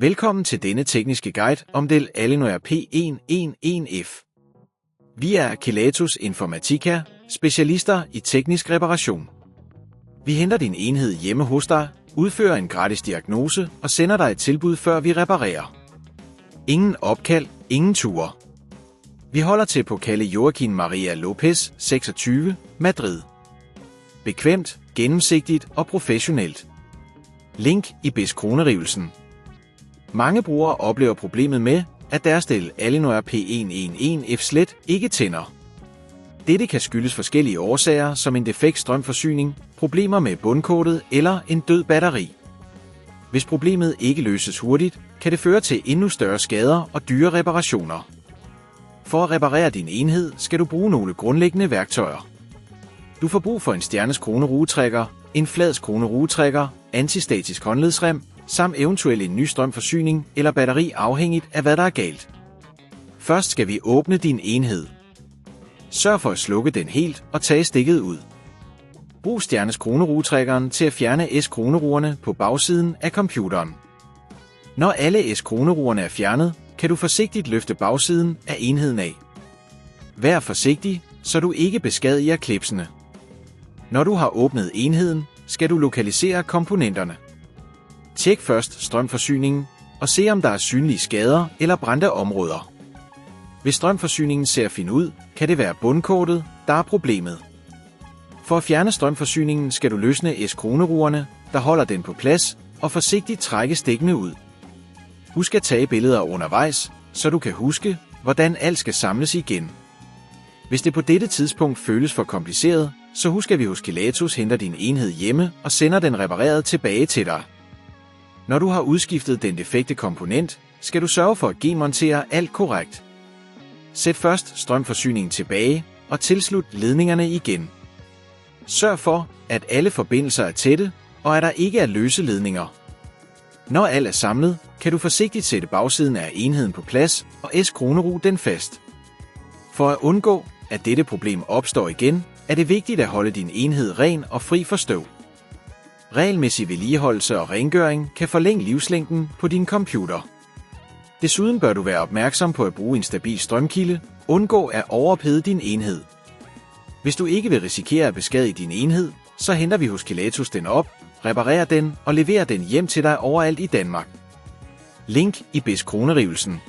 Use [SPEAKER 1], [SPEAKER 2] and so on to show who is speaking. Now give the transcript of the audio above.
[SPEAKER 1] Velkommen til denne tekniske guide om Dell Alienware P111F. Vi er Kelatos Informática, specialister i teknisk reparation. Vi henter din enhed hjemme hos dig, udfører en gratis diagnose og sender dig et tilbud, før vi reparerer. Ingen opkald, ingen ture. Vi holder til på Calle Joaquin Maria Lopez, 26, Madrid. Bekvemt, gennemsigtigt og professionelt. Link i beskronerivelsen. Mange brugere oplever problemet med, at deres Dell Alienware P111F slet ikke tænder. Dette kan skyldes forskellige årsager som en defekt strømforsyning, problemer med bundkortet eller en død batteri. Hvis problemet ikke løses hurtigt, kan det føre til endnu større skader og dyre reparationer. For at reparere din enhed skal du bruge nogle grundlæggende værktøjer. Du får brug for en stjernes-krone-rugetrækker, en flads-krone-rugetrækker, antistatisk håndledsrem, samt eventuelt en ny strømforsyning eller batteri afhængigt af hvad der er galt. Først skal vi åbne din enhed. Sørg for at slukke den helt og tage stikket ud. Brug stjernes-krone-rugetrækkeren til at fjerne S-kroneruerne på bagsiden af computeren. Når alle S-kroneruerne er fjernet, kan du forsigtigt løfte bagsiden af enheden af. Vær forsigtig, så du ikke beskadiger klipsene. Når du har åbnet enheden, skal du lokalisere komponenterne. Tjek først strømforsyningen og se om der er synlige skader eller brændte områder. Hvis strømforsyningen ser fin ud, kan det være bundkortet, der er problemet. For at fjerne strømforsyningen skal du løsne S-kroneruerne, der holder den på plads, og forsigtigt trække stikkene ud. Husk at tage billeder undervejs, så du kan huske, hvordan alt skal samles igen. Hvis det på dette tidspunkt føles for kompliceret, så husk at vi hos Kelatos henter din enhed hjemme og sender den repareret tilbage til dig. Når du har udskiftet den defekte komponent, skal du sørge for at genmontere alt korrekt. Sæt først strømforsyningen tilbage og tilslut ledningerne igen. Sørg for, at alle forbindelser er tætte, og at der ikke er løse ledninger. Når alt er samlet, kan du forsigtigt sætte bagsiden af enheden på plads og S-kroneru den fast. For at undgå, at dette problem opstår igen, er det vigtigt at holde din enhed ren og fri for støv. Regelmæssig vedligeholdelse og rengøring kan forlænge livslængden på din computer. Desuden bør du være opmærksom på at bruge en stabil strømkilde, undgå at overophede din enhed. Hvis du ikke vil risikere at beskadige din enhed, så henter vi hos Kelatos den op, reparerer den og leverer den hjem til dig overalt i Danmark. Link i beskronerivelsen.